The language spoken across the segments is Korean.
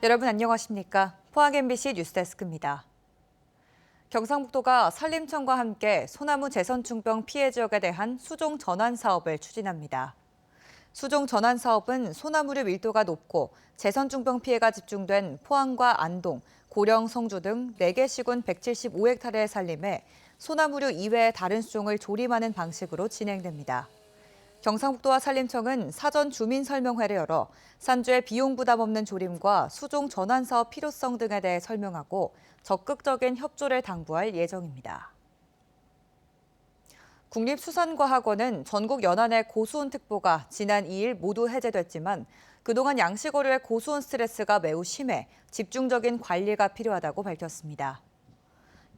여러분 안녕하십니까? 포항 MBC 뉴스데스크입니다. 경상북도가 산림청과 함께 소나무 재선충병 피해 지역에 대한 수종 전환 사업을 추진합니다. 수종 전환 사업은 소나무류 밀도가 높고 재선충병 피해가 집중된 포항과 안동, 고령, 성주 등 4개 시군 175헥타르의 산림에 소나무류 이외의 다른 수종을 조림하는 방식으로 진행됩니다. 경상북도와 산림청은 사전 주민 설명회를 열어 산주의 비용 부담 없는 조림과 수종 전환 사업 필요성 등에 대해 설명하고 적극적인 협조를 당부할 예정입니다. 국립수산과학원은 전국 연안의 고수온 특보가 지난 2일 모두 해제됐지만 그동안 양식어류의 고수온 스트레스가 매우 심해 집중적인 관리가 필요하다고 밝혔습니다.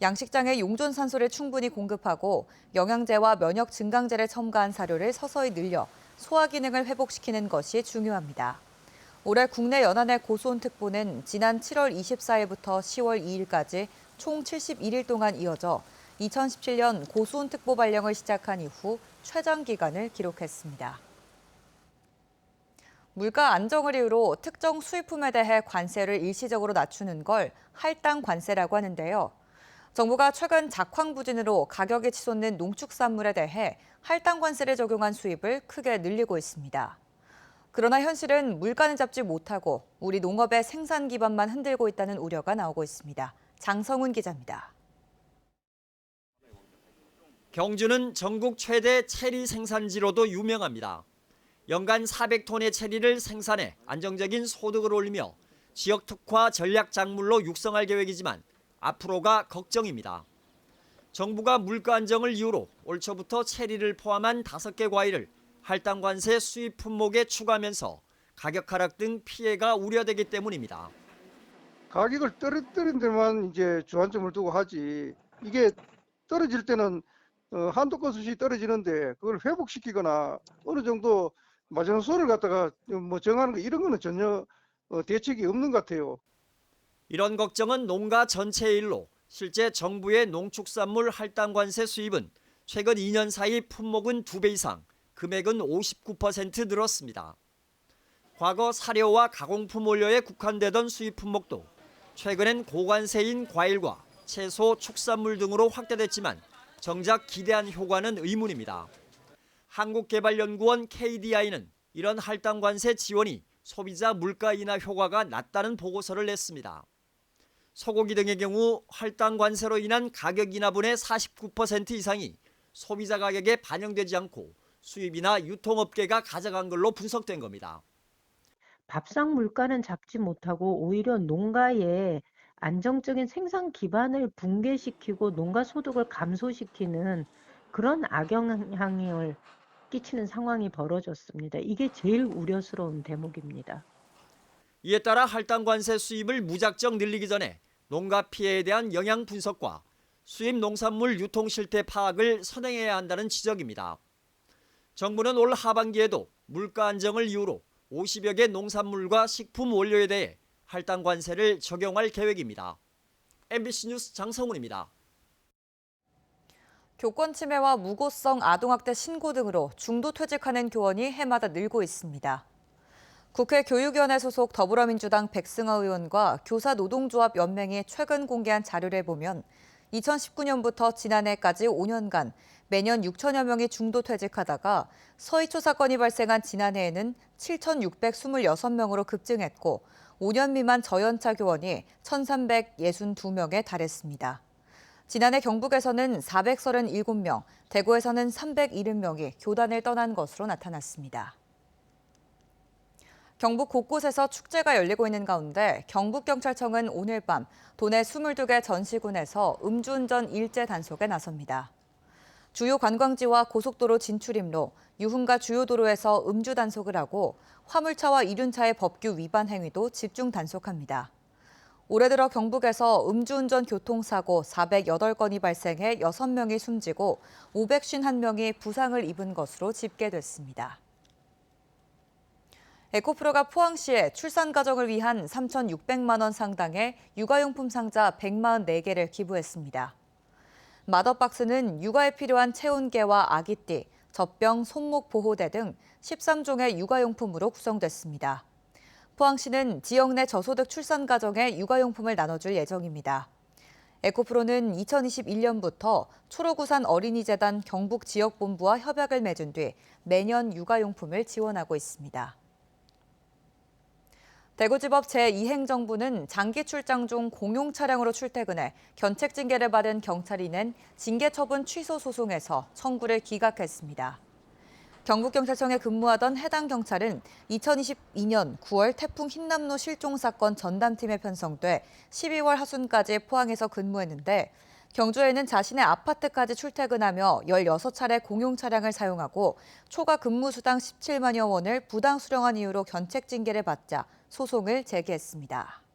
양식장에 용존산소를 충분히 공급하고 영양제와 면역 증강제를 첨가한 사료를 서서히 늘려 소화 기능을 회복시키는 것이 중요합니다. 올해 국내 연안의 고수온 특보는 지난 7월 24일부터 10월 2일까지 총 71일 동안 이어져 2017년 고수온 특보 발령을 시작한 이후 최장 기간을 기록했습니다. 물가 안정을 이유로 특정 수입품에 대해 관세를 일시적으로 낮추는 걸 할당 관세라고 하는데요. 정부가 최근 작황 부진으로 가격이 치솟는 농축산물에 대해 할당 관세를 적용한 수입을 크게 늘리고 있습니다. 그러나 현실은 물가는 잡지 못하고 우리 농업의 생산 기반만 흔들고 있다는 우려가 나오고 있습니다. 장성훈 기자입니다. 경주는 전국 최대 체리 생산지로도 유명합니다. 연간 400톤의 체리를 생산해 안정적인 소득을 올리며 지역 특화 전략 작물로 육성할 계획이지만 앞으로가 걱정입니다. 정부가 물가 안정을 이유로 올 초부터 체리를 포함한 5개 과일을 할당 관세 수입 품목에 추가하면서 가격 하락 등 피해가 우려되기 때문입니다. 가격을 떨어뜨린 데만 이제 주안점을 두고 하지, 이게 떨어질 때는 한도권 수준이 떨어지는데 그걸 회복시키거나 어느 정도 마지노선을 갖다가 뭐 정하는 거 이런 거는 전혀 대책이 없는 것 같아요. 이런 걱정은 농가 전체의 일로 실제 정부의 농축산물 할당 관세 수입은 최근 2년 사이 품목은 2배 이상, 금액은 59% 늘었습니다. 과거 사료와 가공품 원료에 국한되던 수입 품목도 최근엔 고관세인 과일과 채소, 축산물 등으로 확대됐지만 정작 기대한 효과는 의문입니다. 한국개발연구원 KDI는 이런 할당 관세 지원이 소비자 물가 인하 효과가 낮다는 보고서를 냈습니다. 소고기 등의 경우 할당 관세로 인한 가격 인하분의 49% 이상이 소비자 가격에 반영되지 않고 수입이나 유통업계가 가져간 걸로 분석된 겁니다. 밥상 물가는 잡지 못하고 오히려 농가의 안정적인 생산 기반을 붕괴시키고 농가 소득을 감소시키는 그런 악영향을 끼치는 상황이 벌어졌습니다. 이게 제일 우려스러운 대목입니다. 이에 따라 할당 관세 수입을 무작정 늘리기 전에 농가 피해에 대한 영향 분석과 수입 농산물 유통 실태 파악을 선행해야 한다는 지적입니다. 정부는 올 하반기에도 물가 안정을 이유로 50여 개 농산물과 식품 원료에 대해 할당 관세를 적용할 계획입니다. MBC 뉴스 장성훈입니다. 교권 침해와 무고성 아동학대 신고 등으로 중도 퇴직하는 교원이 해마다 늘고 있습니다. 국회 교육위원회 소속 더불어민주당 백승화 의원과 교사노동조합 연맹이 최근 공개한 자료를 보면 2019년부터 지난해까지 5년간 매년 6천여 명이 중도 퇴직하다가 서희초 사건이 발생한 지난해에는 7,626명으로 급증했고 5년 미만 저연차 교원이 1,362명에 달했습니다. 지난해 경북에서는 437명, 대구에서는 370명이 교단을 떠난 것으로 나타났습니다. 경북 곳곳에서 축제가 열리고 있는 가운데 경북경찰청은 오늘 밤 도내 22개 전시군에서 음주운전 일제 단속에 나섭니다. 주요 관광지와 고속도로 진출입로, 유흥가 주요 도로에서 음주 단속을 하고 화물차와 이륜차의 법규 위반 행위도 집중 단속합니다. 올해 들어 경북에서 음주운전 교통사고 408건이 발생해 6명이 숨지고 551명이 부상을 입은 것으로 집계됐습니다. 에코프로가 포항시에 출산 가정을 위한 3,600만 원 상당의 육아용품 상자 144개를 기부했습니다. 마더박스는 육아에 필요한 체온계와 아기띠, 젖병, 손목 보호대 등 13종의 육아용품으로 구성됐습니다. 포항시는 지역 내 저소득 출산 가정에 육아용품을 나눠줄 예정입니다. 에코프로는 2021년부터 초록우산 어린이재단 경북지역본부와 협약을 맺은 뒤 매년 육아용품을 지원하고 있습니다. 대구지법 제2행정부는 장기 출장 중 공용 차량으로 출퇴근해 견책 징계를 받은 경찰이 낸 징계 처분 취소 소송에서 청구를 기각했습니다. 경북경찰청에 근무하던 해당 경찰은 2022년 9월 태풍 흰남노 실종 사건 전담팀에 편성돼 12월 하순까지 포항에서 근무했는데 경주에는 자신의 아파트까지 출퇴근하며 16차례 공용 차량을 사용하고 초과 근무 수당 17만여 원을 부당 수령한 이유로 견책 징계를 받자 소송을 제기했습니다.